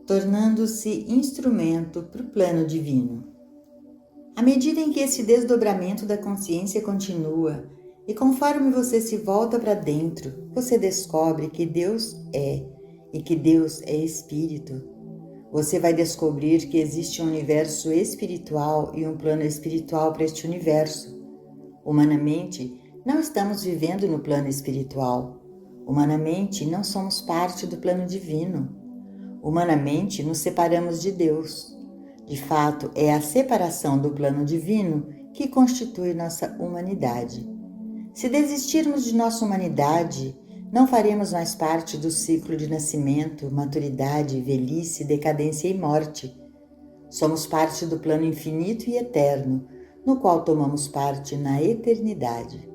tornando-se instrumento para o plano divino. À medida em que esse desdobramento da consciência continua, e conforme você se volta para dentro, você descobre que Deus é e que Deus é Espírito. Você vai descobrir que existe um universo espiritual e um plano espiritual para este universo. Humanamente, não estamos vivendo no plano espiritual. Humanamente, não somos parte do plano divino. Humanamente, nos separamos de Deus. De fato, é a separação do plano divino que constitui nossa humanidade. Se desistirmos de nossa humanidade, não faremos mais parte do ciclo de nascimento, maturidade, velhice, decadência e morte. Somos parte do plano infinito e eterno, no qual tomamos parte na eternidade.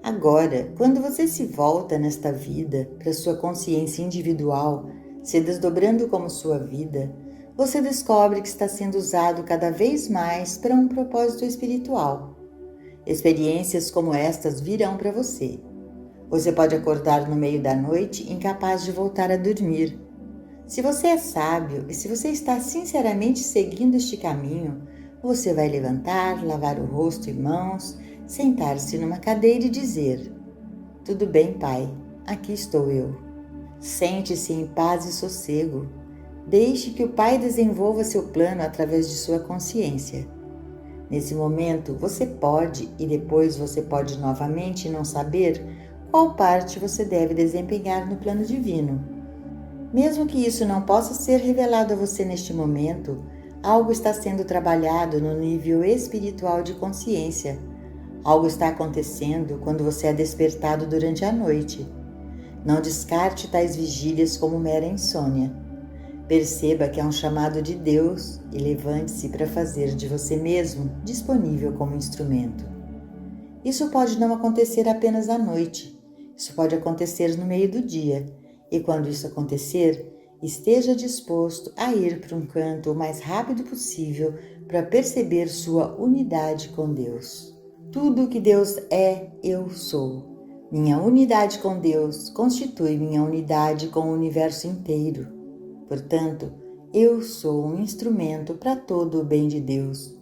Agora, quando você se volta nesta vida para sua consciência individual, se desdobrando como sua vida, você descobre que está sendo usado cada vez mais para um propósito espiritual. Experiências como estas virão para você. Você pode acordar no meio da noite incapaz de voltar a dormir. Se você é sábio e se você está sinceramente seguindo este caminho, você vai levantar, lavar o rosto e mãos, sentar-se numa cadeira e dizer: "Tudo bem, Pai, aqui estou eu." Sente-se em paz e sossego. Deixe que o Pai desenvolva seu plano através de sua consciência. Nesse momento, você pode e depois você pode novamente não saber qual parte você deve desempenhar no plano divino. Mesmo que isso não possa ser revelado a você neste momento, algo está sendo trabalhado no nível espiritual de consciência. Algo está acontecendo quando você é despertado durante a noite. Não descarte tais vigílias como mera insônia. Perceba que há um chamado de Deus e levante-se para fazer de você mesmo disponível como instrumento. Isso pode não acontecer apenas à noite. Isso pode acontecer no meio do dia. E quando isso acontecer, esteja disposto a ir para um canto o mais rápido possível para perceber sua unidade com Deus. Tudo o que Deus é, eu sou. Minha unidade com Deus constitui minha unidade com o universo inteiro. Portanto, eu sou um instrumento para todo o bem de Deus.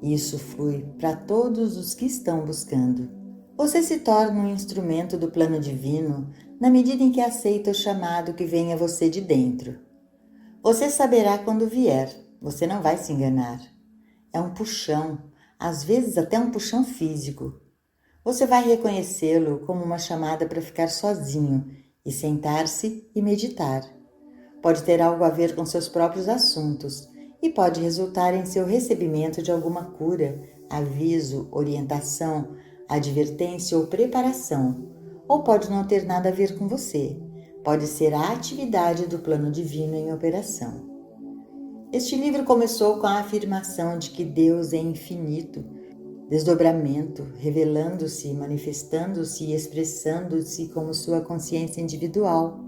Isso flui para todos os que estão buscando. Você se torna um instrumento do plano divino na medida em que aceita o chamado que vem a você de dentro. Você saberá quando vier, você não vai se enganar. É um puxão, às vezes até um puxão físico. Você vai reconhecê-lo como uma chamada para ficar sozinho e sentar-se e meditar. Pode ter algo a ver com seus próprios assuntos e pode resultar em seu recebimento de alguma cura, aviso, orientação, advertência ou preparação, ou pode não ter nada a ver com você. Pode ser a atividade do plano divino em operação. Este livro começou com a afirmação de que Deus é infinito, desdobramento, revelando-se, manifestando-se e expressando-se como sua consciência individual.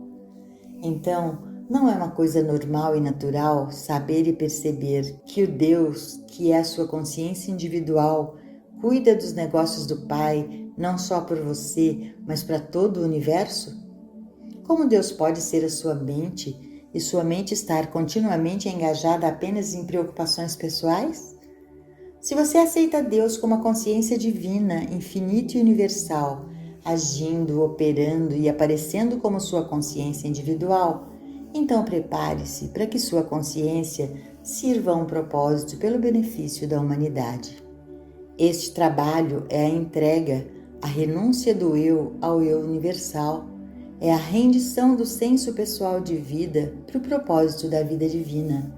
Então, não é uma coisa normal e natural saber e perceber que o Deus, que é a sua consciência individual, cuida dos negócios do Pai, não só por você, mas para todo o universo? Como Deus pode ser a sua mente e sua mente estar continuamente engajada apenas em preocupações pessoais? Se você aceita Deus como a consciência divina, infinita e universal, agindo, operando e aparecendo como sua consciência individual, então prepare-se para que sua consciência sirva a um propósito pelo benefício da humanidade. Este trabalho é a entrega, a renúncia do eu ao eu universal, é a rendição do senso pessoal de vida para o propósito da vida divina.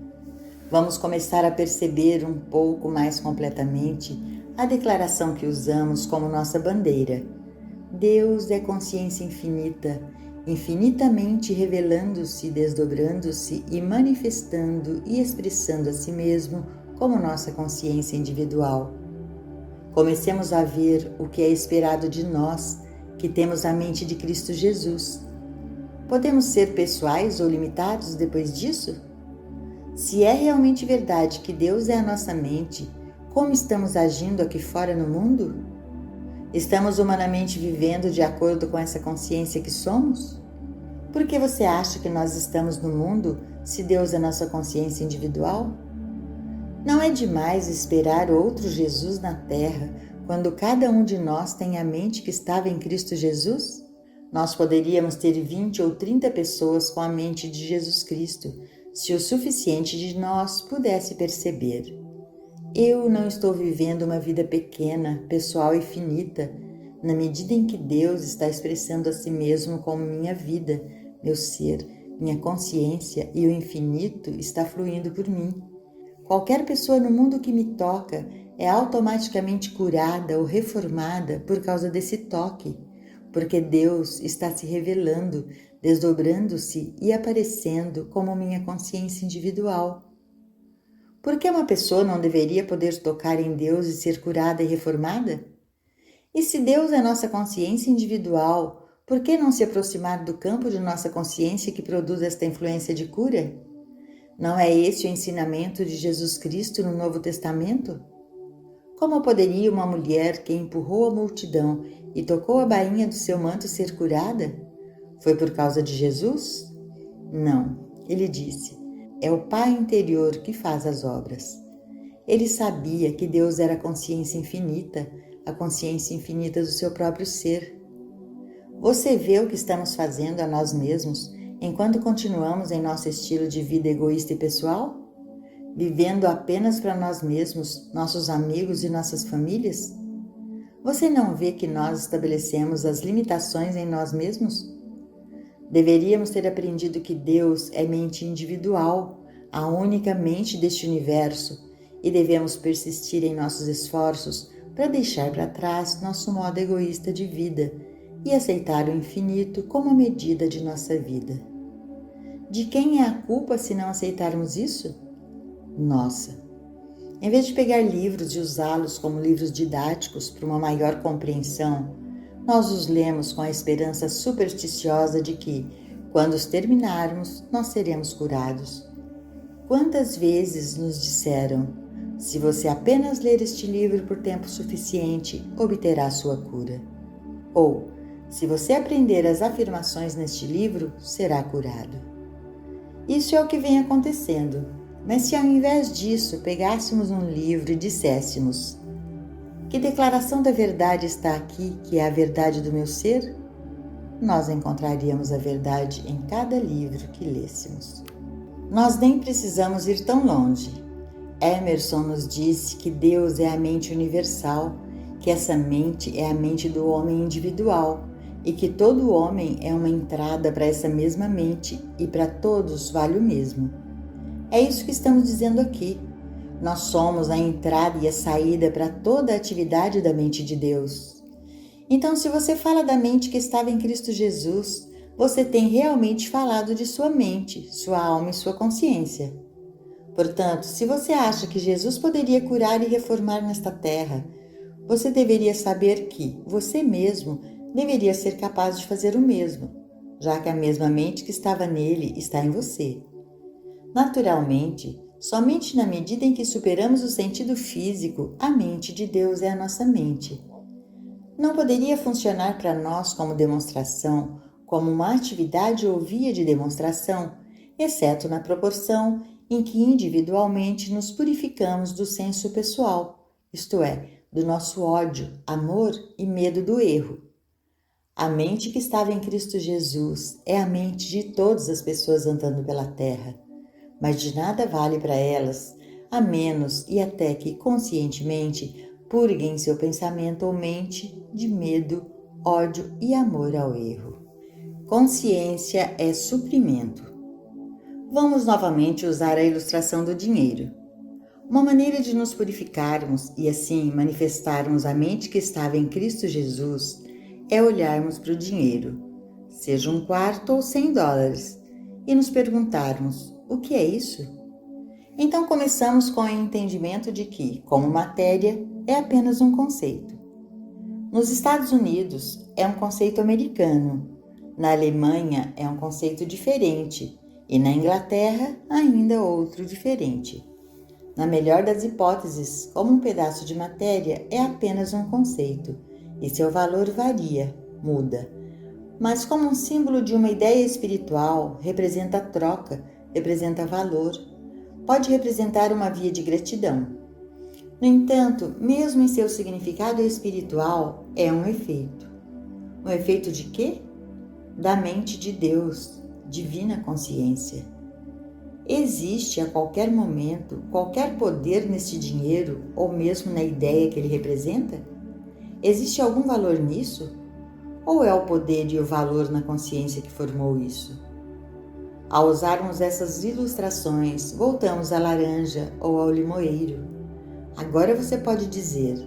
Vamos começar a perceber um pouco mais completamente a declaração que usamos como nossa bandeira. Deus é consciência infinita, infinitamente revelando-se, desdobrando-se e manifestando e expressando a si mesmo como nossa consciência individual. Comecemos a ver o que é esperado de nós, que temos a mente de Cristo Jesus. Podemos ser pessoais ou limitados depois disso? Se é realmente verdade que Deus é a nossa mente, como estamos agindo aqui fora no mundo? Estamos humanamente vivendo de acordo com essa consciência que somos? Por que você acha que nós estamos no mundo se Deus é nossa consciência individual? Não é demais esperar outro Jesus na Terra quando cada um de nós tem a mente que estava em Cristo Jesus? Nós poderíamos ter 20 ou 30 pessoas com a mente de Jesus Cristo, se o suficiente de nós pudesse perceber. Eu não estou vivendo uma vida pequena, pessoal e finita, na medida em que Deus está expressando a si mesmo como minha vida, meu ser, minha consciência e o infinito está fluindo por mim. Qualquer pessoa no mundo que me toca é automaticamente curada ou reformada por causa desse toque, porque Deus está se revelando, desdobrando-se e aparecendo como minha consciência individual. Por que uma pessoa não deveria poder tocar em Deus e ser curada e reformada? E se Deus é nossa consciência individual, por que não se aproximar do campo de nossa consciência que produz esta influência de cura? Não é esse o ensinamento de Jesus Cristo no Novo Testamento? Como poderia uma mulher que empurrou a multidão e tocou a bainha do seu manto ser curada? Foi por causa de Jesus? Não, ele disse, é o Pai interior que faz as obras. Ele sabia que Deus era a consciência infinita do seu próprio ser. Você vê o que estamos fazendo a nós mesmos enquanto continuamos em nosso estilo de vida egoísta e pessoal? Vivendo apenas para nós mesmos, nossos amigos e nossas famílias? Você não vê que nós estabelecemos as limitações em nós mesmos? Deveríamos ter aprendido que Deus é mente individual, a única mente deste universo, e devemos persistir em nossos esforços para deixar para trás nosso modo egoísta de vida e aceitar o infinito como a medida de nossa vida. De quem é a culpa se não aceitarmos isso? Nossa! Em vez de pegar livros e usá-los como livros didáticos para uma maior compreensão, nós os lemos com a esperança supersticiosa de que, quando os terminarmos, nós seremos curados. Quantas vezes nos disseram: se você apenas ler este livro por tempo suficiente, obterá sua cura. Ou, se você aprender as afirmações neste livro, será curado. Isso é o que vem acontecendo, mas se ao invés disso pegássemos um livro e disséssemos: que declaração da verdade está aqui, que é a verdade do meu ser? Nós encontraríamos a verdade em cada livro que lêssemos. Nós nem precisamos ir tão longe. Emerson nos disse que Deus é a mente universal, que essa mente é a mente do homem individual e que todo homem é uma entrada para essa mesma mente e para todos vale o mesmo. É isso que estamos dizendo aqui. Nós somos a entrada e a saída para toda a atividade da mente de Deus. Então, se você fala da mente que estava em Cristo Jesus, você tem realmente falado de sua mente, sua alma e sua consciência. Portanto, se você acha que Jesus poderia curar e reformar nesta terra, você deveria saber que você mesmo deveria ser capaz de fazer o mesmo, já que a mesma mente que estava nele está em você. Naturalmente, somente na medida em que superamos o sentido físico, a mente de Deus é a nossa mente. Não poderia funcionar para nós como demonstração, como uma atividade ou via de demonstração, exceto na proporção em que individualmente nos purificamos do senso pessoal, isto é, do nosso ódio, amor e medo do erro. A mente que estava em Cristo Jesus é a mente de todas as pessoas andando pela terra, mas de nada vale para elas, a menos e até que conscientemente purguem seu pensamento ou mente de medo, ódio e amor ao erro. Consciência é suprimento. Vamos novamente usar a ilustração do dinheiro. Uma maneira de nos purificarmos e assim manifestarmos a mente que estava em Cristo Jesus é olharmos para o dinheiro, seja um quarto ou $100, e nos perguntarmos: o que é isso? Então começamos com o entendimento de que, como matéria, é apenas um conceito. Nos Estados Unidos é um conceito americano, na Alemanha é um conceito diferente e na Inglaterra ainda outro diferente. Na melhor das hipóteses, como um pedaço de matéria é apenas um conceito e seu valor varia, muda. mas como um símbolo de uma ideia espiritual, representa troca, representa valor, pode representar uma via de gratidão. No entanto, mesmo em seu significado espiritual, é um efeito. Um efeito de quê? Da mente de Deus, divina consciência. Existe a qualquer momento qualquer poder neste dinheiro ou mesmo na ideia que ele representa? Existe algum valor nisso? Ou é o poder e o valor na consciência que formou isso? Ao usarmos essas ilustrações, voltamos à laranja ou ao limoeiro. Agora você pode dizer: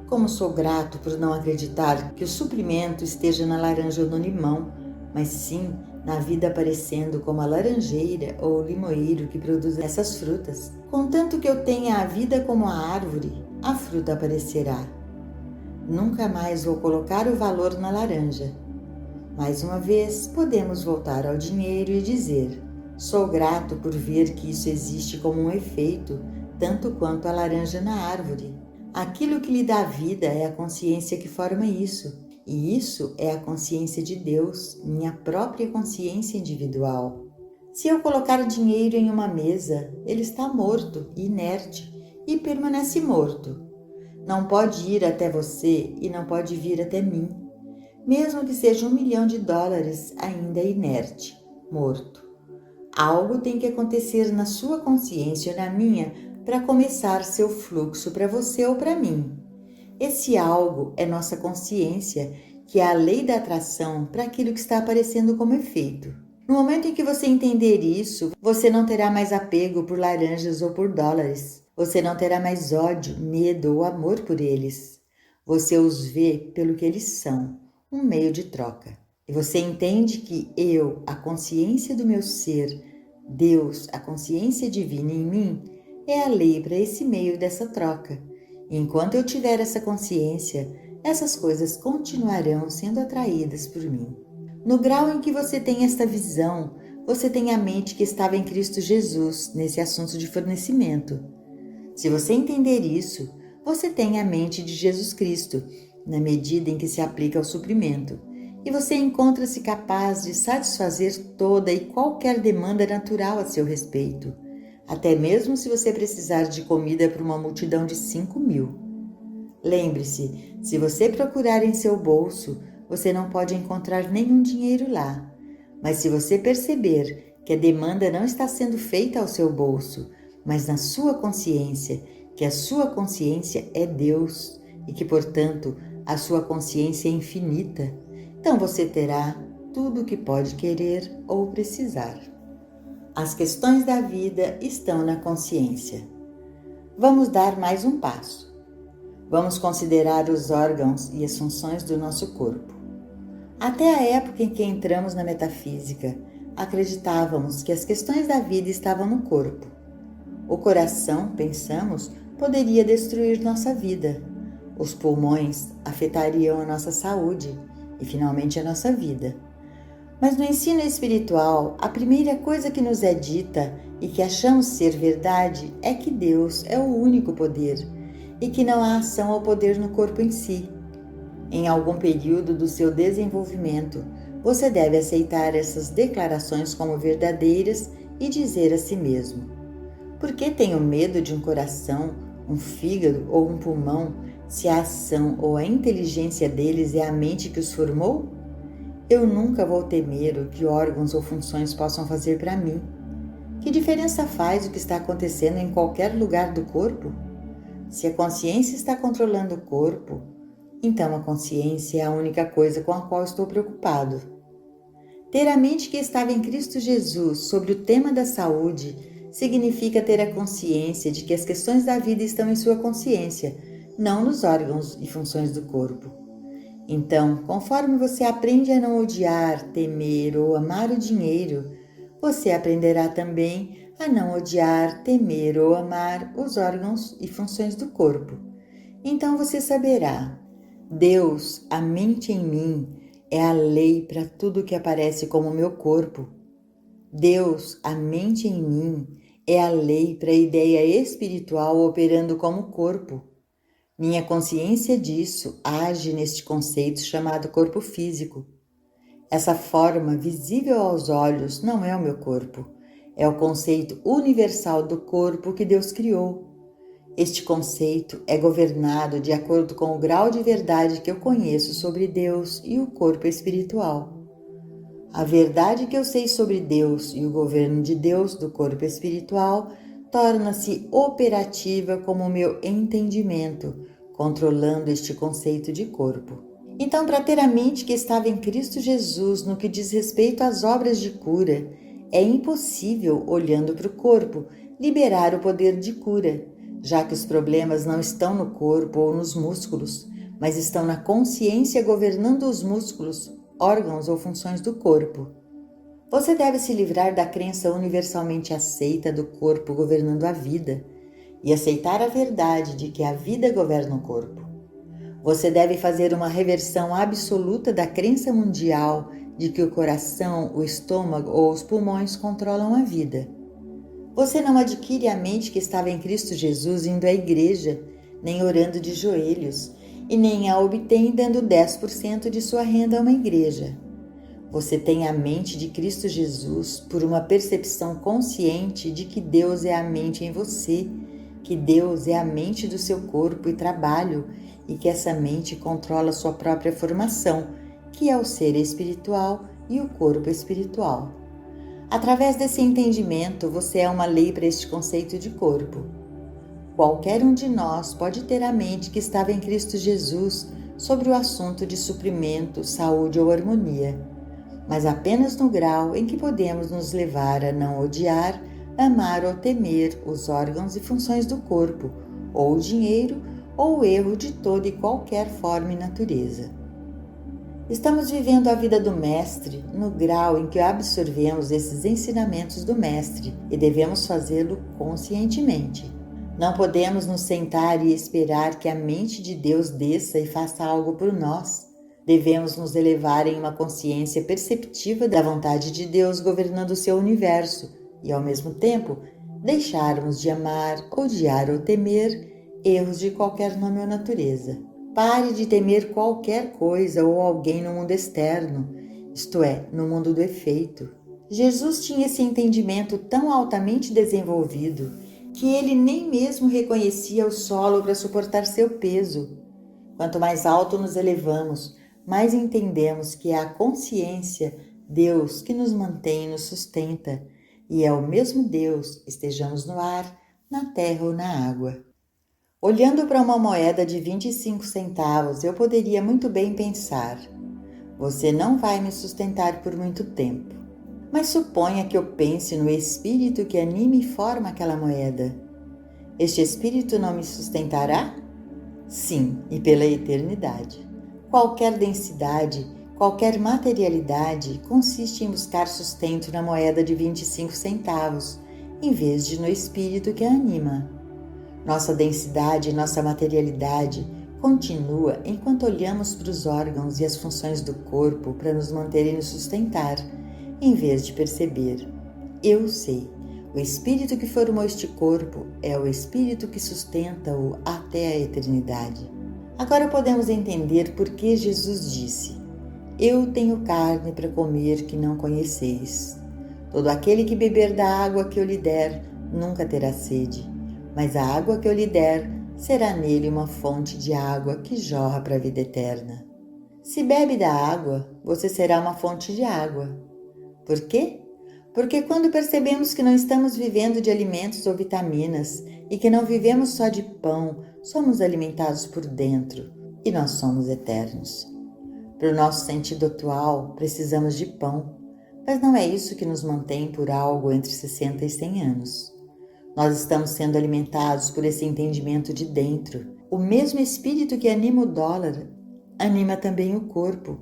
como sou grato por não acreditar que o suprimento esteja na laranja ou no limão, mas sim na vida aparecendo como a laranjeira ou o limoeiro que produz essas frutas. Contanto que eu tenha a vida como a árvore, a fruta aparecerá. Nunca mais vou colocar o valor na laranja. Mais uma vez, podemos voltar ao dinheiro e dizer: sou grato por ver que isso existe como um efeito, tanto quanto a laranja na árvore. Aquilo que lhe dá vida é a consciência que forma isso, e isso é a consciência de Deus, minha própria consciência individual. Se eu colocar dinheiro em uma mesa, ele está morto, inerte, e permanece morto. Não pode ir até você e não pode vir até mim. Mesmo que seja $1 milhão, ainda é inerte, morto. Algo tem que acontecer na sua consciência ou na minha para começar seu fluxo para você ou para mim. Esse algo é nossa consciência, que é a lei da atração para aquilo que está aparecendo como efeito. No momento em que você entender isso, você não terá mais apego por laranjas ou por dólares. Você não terá mais ódio, medo ou amor por eles. Você os vê pelo que eles são, um meio de troca. E você entende que eu, a consciência do meu ser, Deus, a consciência divina em mim, é a lei para esse meio dessa troca. E enquanto eu tiver essa consciência, essas coisas continuarão sendo atraídas por mim. No grau em que você tem esta visão, você tem a mente que estava em Cristo Jesus nesse assunto de fornecimento. Se você entender isso, você tem a mente de Jesus Cristo, na medida em que se aplica ao suprimento, e você encontra-se capaz de satisfazer toda e qualquer demanda natural a seu respeito, até mesmo se você precisar de comida para uma multidão de 5.000. Lembre-se, se você procurar em seu bolso, você não pode encontrar nenhum dinheiro lá, mas se você perceber que a demanda não está sendo feita ao seu bolso, mas na sua consciência, que a sua consciência é Deus e que, portanto, a sua consciência é infinita, então você terá tudo o que pode querer ou precisar. As questões da vida estão na consciência. Vamos dar mais um passo. Vamos considerar os órgãos e as funções do nosso corpo. Até a época em que entramos na metafísica, acreditávamos que as questões da vida estavam no corpo. O coração, pensamos, poderia destruir nossa vida. Os pulmões afetariam a nossa saúde e, finalmente, a nossa vida. Mas no ensino espiritual, a primeira coisa que nos é dita e que achamos ser verdade é que Deus é o único poder e que não há ação ou poder no corpo em si. Em algum período do seu desenvolvimento, você deve aceitar essas declarações como verdadeiras e dizer a si mesmo: por que tenho medo de um coração, um fígado ou um pulmão, se a ação ou a inteligência deles é a mente que os formou? Eu nunca vou temer o que órgãos ou funções possam fazer para mim. Que diferença faz o que está acontecendo em qualquer lugar do corpo? Se a consciência está controlando o corpo, então a consciência é a única coisa com a qual estou preocupado. Ter a mente que estava em Cristo Jesus sobre o tema da saúde significa ter a consciência de que as questões da vida estão em sua consciência, não nos órgãos e funções do corpo. Então, conforme você aprende a não odiar, temer ou amar o dinheiro, você aprenderá também a não odiar, temer ou amar os órgãos e funções do corpo. Então você saberá: Deus, a mente em mim, é a lei para tudo que aparece como meu corpo. Deus, a mente em mim, é a lei para a ideia espiritual operando como corpo. Minha consciência disso age neste conceito chamado corpo físico. Essa forma visível aos olhos não é o meu corpo, é o conceito universal do corpo que Deus criou. Este conceito é governado de acordo com o grau de verdade que eu conheço sobre Deus e o corpo espiritual. A verdade que eu sei sobre Deus e o governo de Deus do corpo espiritual torna-se operativa como o meu entendimento, controlando este conceito de corpo. Então, para ter a mente que estava em Cristo Jesus no que diz respeito às obras de cura, é impossível, olhando para o corpo, liberar o poder de cura, já que os problemas não estão no corpo ou nos músculos, mas estão na consciência governando os músculos, órgãos ou funções do corpo. Você deve se livrar da crença universalmente aceita do corpo governando a vida e aceitar a verdade de que a vida governa o corpo. Você deve fazer uma reversão absoluta da crença mundial de que o coração, o estômago ou os pulmões controlam a vida. Você não adquire a mente que estava em Cristo Jesus indo à igreja, nem orando de joelhos, e nem a obtém dando 10% de sua renda a uma igreja. Você tem a mente de Cristo Jesus por uma percepção consciente de que Deus é a mente em você, que Deus é a mente do seu corpo e trabalho, e que essa mente controla sua própria formação, que é o ser espiritual e o corpo espiritual. Através desse entendimento, você é uma lei para este conceito de corpo. Qualquer um de nós pode ter a mente que estava em Cristo Jesus sobre o assunto de suprimento, saúde ou harmonia, mas apenas no grau em que podemos nos levar a não odiar, amar ou temer os órgãos e funções do corpo, ou o dinheiro, ou o erro de toda e qualquer forma e natureza. Estamos vivendo a vida do Mestre no grau em que absorvemos esses ensinamentos do Mestre e devemos fazê-lo conscientemente. Não podemos nos sentar e esperar que a mente de Deus desça e faça algo por nós. Devemos nos elevar em uma consciência perceptiva da vontade de Deus governando o seu universo e, ao mesmo tempo, deixarmos de amar, odiar ou temer erros de qualquer nome ou natureza. Pare de temer qualquer coisa ou alguém no mundo externo, isto é, no mundo do efeito. Jesus tinha esse entendimento tão altamente desenvolvido que ele nem mesmo reconhecia o solo para suportar seu peso. Quanto mais alto nos elevamos, mais entendemos que é a consciência, Deus, que nos mantém e nos sustenta, e é o mesmo Deus, estejamos no ar, na terra ou na água. Olhando para uma moeda de 25 centavos, eu poderia muito bem pensar: você não vai me sustentar por muito tempo. Mas suponha que eu pense no espírito que anima e forma aquela moeda. Este espírito não me sustentará? Sim, e pela eternidade. Qualquer densidade, qualquer materialidade consiste em buscar sustento na moeda de 25 centavos, em vez de no espírito que a anima. Nossa densidade e nossa materialidade continua enquanto olhamos para os órgãos e as funções do corpo para nos manter e nos sustentar, em vez de perceber: eu sei, o espírito que formou este corpo é o espírito que sustenta-o até a eternidade. Agora podemos entender por que Jesus disse: eu tenho carne para comer que não conheceis. Todo aquele que beber da água que eu lhe der nunca terá sede, mas a água que eu lhe der será nele uma fonte de água que jorra para a vida eterna. Se bebe da água, você será uma fonte de água. Por quê? Porque quando percebemos que não estamos vivendo de alimentos ou vitaminas e que não vivemos só de pão, somos alimentados por dentro e nós somos eternos. Para o nosso sentido atual, precisamos de pão, mas não é isso que nos mantém por algo entre 60 e 100 anos. Nós estamos sendo alimentados por esse entendimento de dentro. O mesmo espírito que anima o dólar, anima também o corpo.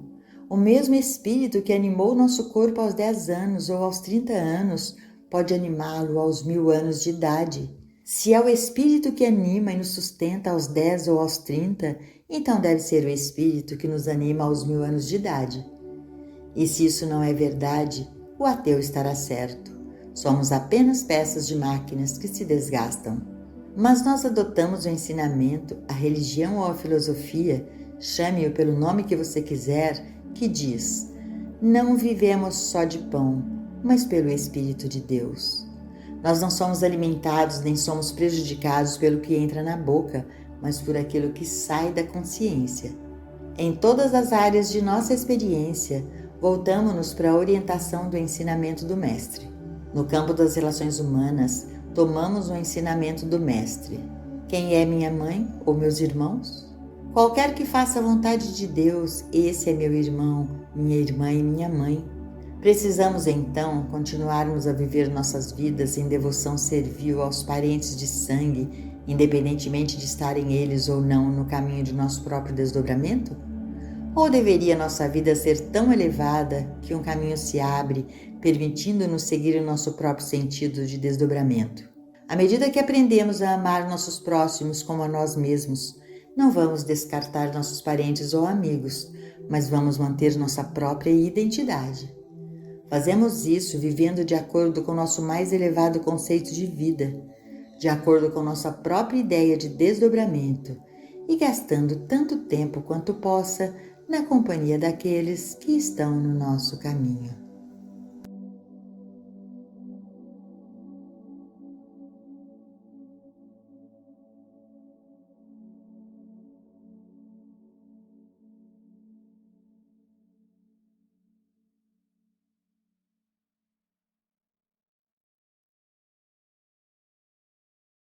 O mesmo espírito que animou nosso corpo aos 10 anos ou aos 30 anos, pode animá-lo aos 1000 anos de idade. Se é o espírito que anima e nos sustenta aos 10 ou aos 30, então deve ser o espírito que nos anima aos 1000 anos de idade. E se isso não é verdade, o ateu estará certo. Somos apenas peças de máquinas que se desgastam. Mas nós adotamos o ensinamento, a religião ou a filosofia, chame-o pelo nome que você quiser, que diz: Não vivemos só de pão, mas pelo Espírito de Deus. Nós não somos alimentados nem somos prejudicados pelo que entra na boca, mas por aquilo que sai da consciência. Em todas as áreas de nossa experiência, voltamos-nos para a orientação do ensinamento do Mestre. No campo das relações humanas, tomamos o ensinamento do Mestre. Quem é minha mãe ou meus irmãos? Qualquer que faça a vontade de Deus, esse é meu irmão, minha irmã e minha mãe. Precisamos então continuarmos a viver nossas vidas em devoção servil aos parentes de sangue, independentemente de estarem eles ou não no caminho de nosso próprio desdobramento? Ou deveria nossa vida ser tão elevada que um caminho se abre, permitindo-nos seguir o nosso próprio sentido de desdobramento? À medida que aprendemos a amar nossos próximos como a nós mesmos, não vamos descartar nossos parentes ou amigos, mas vamos manter nossa própria identidade. Fazemos isso vivendo de acordo com nosso mais elevado conceito de vida, de acordo com nossa própria ideia de desdobramento e gastando tanto tempo quanto possa na companhia daqueles que estão no nosso caminho.